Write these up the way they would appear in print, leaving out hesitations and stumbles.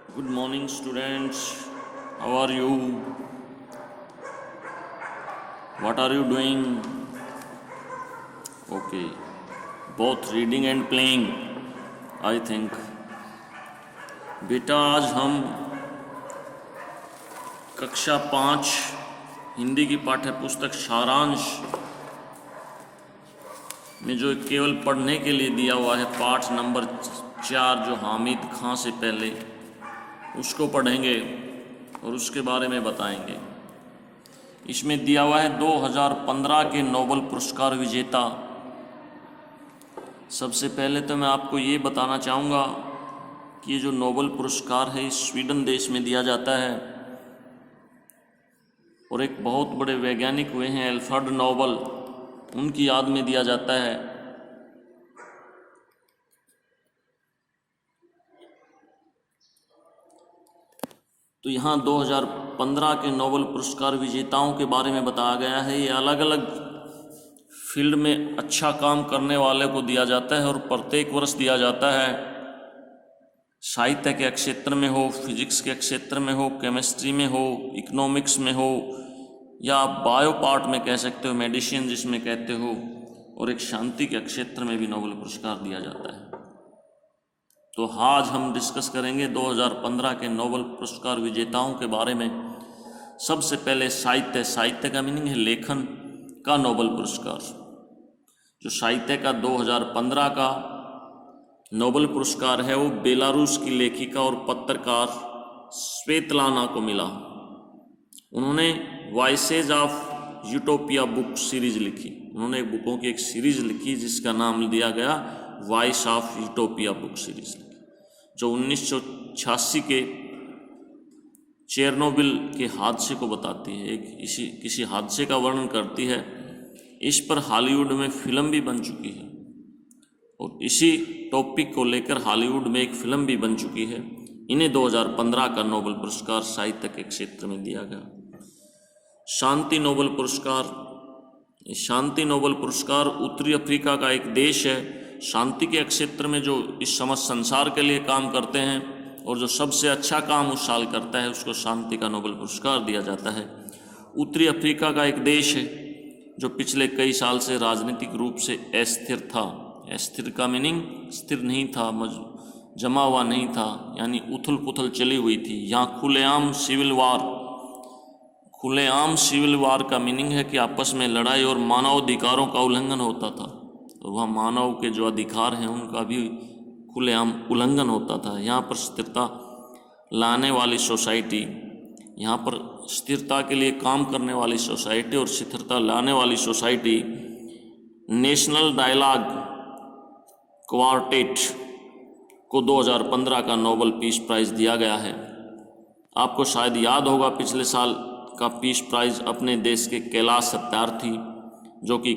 Good morning, students. How are you? What are you doing? Okay. Both reading and playing, I think. बेटा आज हम कक्षा 5 हिंदी की पाठ्य पुस्तक सारांश में जो केवल पढ़ने के लिए दिया हुआ है पाठ नंबर 4 जो हामिद खां से पहले, उसको पढ़ेंगे और उसके बारे में बताएंगे। इसमें दिया हुआ है 2015 के नोबेल पुरस्कार विजेता। सबसे पहले तो मैं आपको ये बताना चाहूँगा कि ये जो नोबेल पुरस्कार है इस स्वीडन देश में दिया जाता है और एक बहुत बड़े वैज्ञानिक हुए हैं एल्फ्रेड नोबेल, उनकी याद में दिया जाता है। तो यहाँ 2015 के नोबेल पुरस्कार विजेताओं के बारे में बताया गया है। ये अलग अलग फील्ड में अच्छा काम करने वाले को दिया जाता है और प्रत्येक वर्ष दिया जाता है। साहित्य के क्षेत्र में हो, फिजिक्स के क्षेत्र में हो, केमिस्ट्री में हो, इकोनॉमिक्स में हो, या आप बायो पार्ट में कह सकते हो, मेडिसिन जिसमें कहते हो, और एक शांति के क्षेत्र में भी नोबेल पुरस्कार दिया जाता है। तो आज हम डिस्कस करेंगे 2015 के नोबेल पुरस्कार विजेताओं के बारे में। सबसे पहले साहित्य का मीनिंग है लेखन का नोबेल पुरस्कार। जो साहित्य का 2015 का नोबेल पुरस्कार है वो बेलारूस की लेखिका और पत्रकार स्वेतलाना को मिला। उन्होंने voices of utopia book series लिखी। उन्होंने बुकों की एक सीरीज लिखी जिसका नाम दिया गया voice of utopia book series, जो 1986 के चेरनोबिल के हादसे को बताती है, एक किसी हादसे का वर्णन करती है। इस पर हॉलीवुड में फिल्म भी बन चुकी है और इसी टॉपिक को लेकर हॉलीवुड में एक फिल्म भी बन चुकी है। इन्हें 2015 का नोबेल पुरस्कार साहित्य के क्षेत्र में दिया गया। शांति नोबेल पुरस्कार। शांति नोबेल पुरस्कार उत्तरी अफ्रीका का एक देश है। शांति के क्षेत्र में जो इस समस्त संसार के लिए काम करते हैं और जो सबसे अच्छा काम उस साल करता है उसको शांति का नोबेल पुरस्कार दिया जाता है। उत्तरी अफ्रीका का एक देश है जो पिछले कई साल से राजनीतिक रूप से अस्थिर था। अस्थिर का मीनिंग स्थिर नहीं था, जमा हुआ नहीं था, यानी उथल पुथल चली हुई थी। यहाँ खुलेआम सिविल वार का मीनिंग है कि आपस में लड़ाई और मानव अधिकारों का उल्लंघन होता था और वहाँ मानव के जो अधिकार हैं उनका भी खुलेआम उल्लंघन होता था। यहाँ पर स्थिरता लाने वाली सोसाइटी, यहाँ पर स्थिरता के लिए काम करने वाली सोसाइटी और स्थिरता लाने वाली सोसाइटी नेशनल डायलॉग क्वार्टेट को 2015 का नोबेल पीस प्राइज़ दिया गया है। आपको शायद याद होगा पिछले साल का पीस प्राइज़ अपने देश के कैलाश सत्यार्थी, जो कि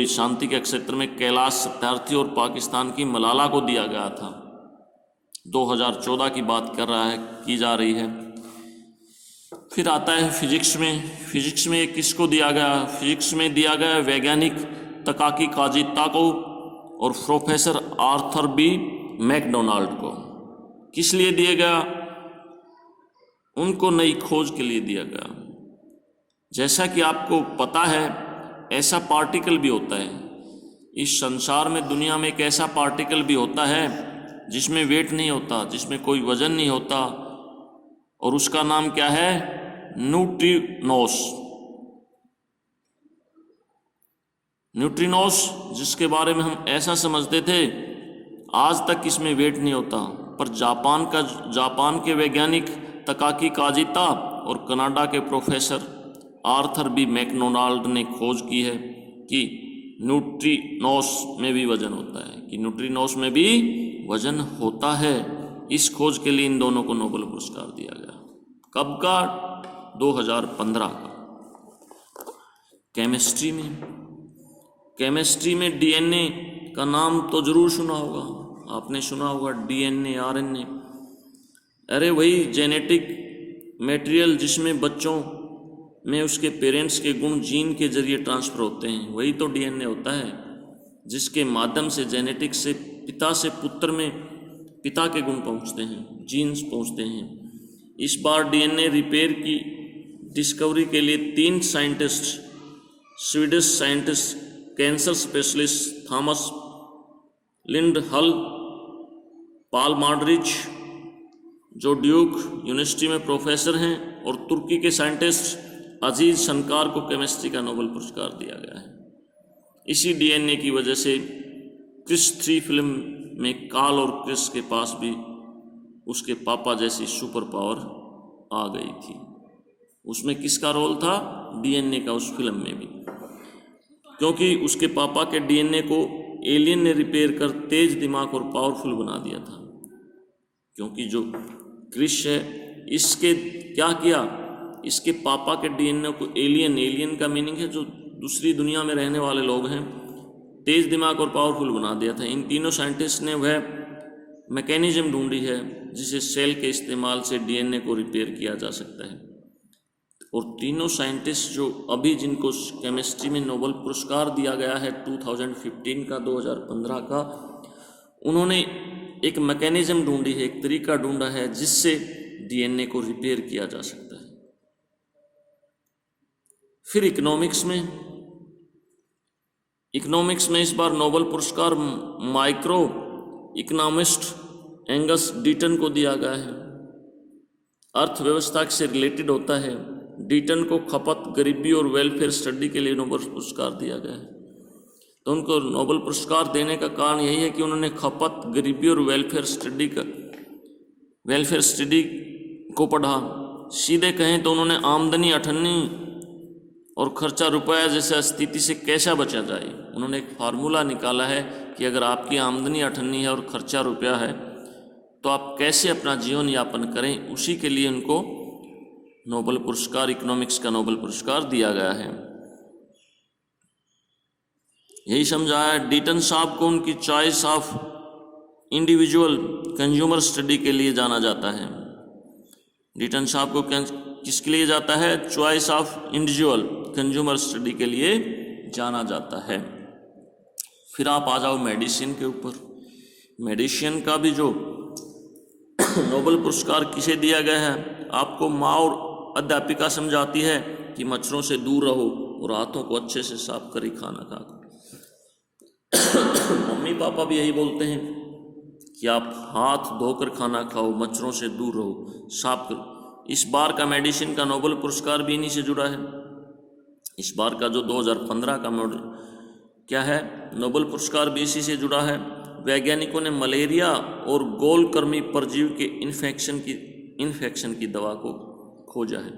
शांति के क्षेत्र में कैलाश सत्यार्थी, और पाकिस्तान की मलाला को दिया गया था। 2014 की बात की जा रही है। फिर आता है फिजिक्स में किसको दिया गया? फिजिक्स में दिया गया वैज्ञानिक तकाकी काजिता को और प्रोफेसर आर्थर बी मैकडोनाल्ड को। किस लिए दिया गया? उनको नई खोज के लिए दिया गया। जैसा कि आपको पता है ऐसा पार्टिकल भी होता है इस संसार में, दुनिया में एक ऐसा पार्टिकल भी होता है जिसमें वेट नहीं होता, जिसमें कोई वजन नहीं होता, और उसका नाम क्या है? न्यूट्रिनोस, जिसके बारे में हम ऐसा समझते थे आज तक इसमें वेट नहीं होता, पर जापान के वैज्ञानिक तकाकी काजिता और कनाडा के प्रोफेसर आर्थर बी मैकडोनाल्ड ने खोज की है कि न्यूट्रिनोस में भी वजन होता है। इस खोज के लिए इन दोनों को नोबेल पुरस्कार दिया गया। कब का? 2015 का। केमिस्ट्री में डीएनए का नाम तो जरूर सुना होगा, आपने सुना होगा डीएनए, आरएनए। अरे वही जेनेटिक मटेरियल जिसमें बच्चों में उसके पेरेंट्स के गुण जीन के जरिए ट्रांसफ़र होते हैं, वही तो डीएनए होता है, जिसके माध्यम से जेनेटिक्स से पिता से पुत्र में पिता के गुण पहुँचते हैं, जीन्स पहुँचते हैं। इस बार डीएनए रिपेयर की डिस्कवरी के लिए 3 scientist, Swedish scientist, cancer specialist Thomas Lindahl Paul Modrich जो ड्यूक यूनिवर्सिटी में प्रोफेसर हैं, और तुर्की के साइंटिस्ट अजीज शनकार को केमिस्ट्री का नोबेल पुरस्कार दिया गया है। इसी डीएनए की वजह से क्रिस 3 फिल्म में काल और क्रिस के पास भी उसके पापा जैसी सुपर पावर आ गई थी। उसमें किसका रोल था? डीएनए का, उस फिल्म में भी, क्योंकि उसके पापा के डीएनए को एलियन ने रिपेयर कर तेज दिमाग और पावरफुल बना दिया था। क्योंकि जो क्रिस है, इसके क्या किया, इसके पापा के डीएनए को एलियन का मीनिंग है जो दूसरी दुनिया में रहने वाले लोग हैं, तेज दिमाग और पावरफुल बना दिया था। इन तीनों साइंटिस्ट ने वह मैकेनिज्म ढूंढी है जिसे सेल के इस्तेमाल से डीएनए को रिपेयर किया जा सकता है। और तीनों साइंटिस्ट जो अभी जिनको केमिस्ट्री में नोबेल पुरस्कार दिया गया है 2015 का, 2015 का, उन्होंने एक मैकेनिज्म ढूंढी है, एक तरीका ढूंढा है जिससे डीएनए को रिपेयर किया जा सकता है। फिर इकोनॉमिक्स में इस बार नोबेल पुरस्कार माइक्रो इकोनॉमिस्ट एंगस डीटन को दिया गया है। अर्थव्यवस्था से रिलेटेड होता है। डीटन को खपत, गरीबी और वेलफेयर स्टडी के लिए नोबेल पुरस्कार दिया गया है। तो उनको नोबेल पुरस्कार देने का कारण यही है कि उन्होंने खपत, गरीबी और वेलफेयर स्टडी को पढ़ा। सीधे कहें तो उन्होंने आमदनी अठन्नी और खर्चा रुपया जैसे स्थिति से कैसा बचा जाए, उन्होंने एक फार्मूला निकाला है कि अगर आपकी आमदनी अठन्नी है और खर्चा रुपया है तो आप कैसे अपना जीवन यापन करें, उसी के लिए उनको नोबेल पुरस्कार, इकोनॉमिक्स का नोबेल पुरस्कार दिया गया है। यही समझाया डीटन साहब को उनकी choice of individual consumer study के लिए जाना जाता है। डीटन साहब को किसके लिए जाता है? Choice of individual consumer study के लिए जाना जाता है। फिर आप आ जाओ मेडिसिन के ऊपर। मेडिसिन का भी जो नोबेल पुरस्कार किसे दिया गया है? आपको माँ और अध्यापिका समझाती है कि मच्छरों से दूर रहो और हाथों को अच्छे से साफ कर ही खाना खाओ। मम्मी पापा भी यही बोलते हैं कि आप हाथ धोकर खाना खाओ, मच्छरों से दूर रहो, साफ करो। इस बार का मेडिसिन का नोबेल पुरस्कार भी इन्हीं से जुड़ा है। इस बार का जो 2015 का क्या है, नोबेल पुरस्कार भी इसी से जुड़ा है। वैज्ञानिकों ने मलेरिया और गोलकृमि परजीवी के इन्फेक्शन की दवा को खोजा है।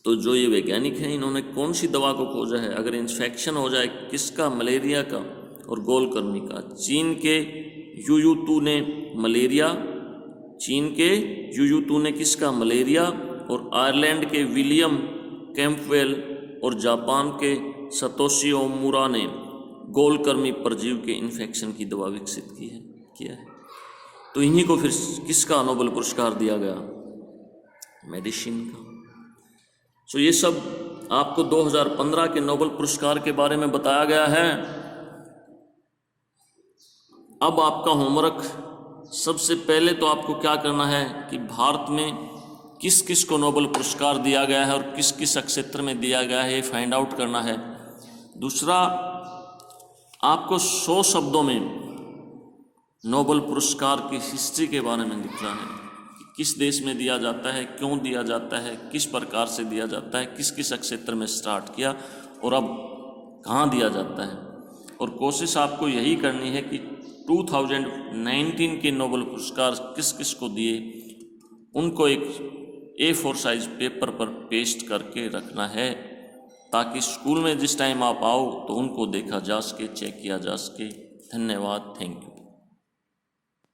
तो जो ये वैज्ञानिक हैं, इन्होंने कौन सी दवा को खोजा है? अगर इन्फेक्शन हो जाए किसका? मलेरिया का और गोलकृमि का। चीन के यूयूतू ने किसका? मलेरिया। और आयरलैंड के विलियम कैंपवेल और जापान के सतोशी ओमुरा ने गोलकृमि परजीवी के इन्फेक्शन की दवा विकसित किया है। तो इन्हीं को फिर किसका नोबेल पुरस्कार दिया गया? मेडिसिन का। तो ये सब आपको 2015 के नोबेल पुरस्कार के बारे में बताया गया है। अब आपका होमवर्क, सबसे पहले तो आपको क्या करना है कि भारत में किस किस को नोबेल पुरस्कार दिया गया है और किस किस क्षेत्र में दिया गया है, ये फाइंड आउट करना है। दूसरा, आपको 100 शब्दों में नोबेल पुरस्कार की हिस्ट्री के बारे में लिखना है कि किस देश में दिया जाता है, क्यों दिया जाता है, किस प्रकार से दिया जाता है, किस किस क्षेत्र में स्टार्ट किया और अब कहाँ दिया जाता है। और कोशिश आपको यही करनी है कि 2019 के नोबेल पुरस्कार किस किस को दिए, उनको एक A4 साइज पेपर पर पेस्ट करके रखना है, ताकि स्कूल में जिस टाइम आप आओ तो उनको देखा जा सके, चेक किया जा सके। धन्यवाद, थैंक यू।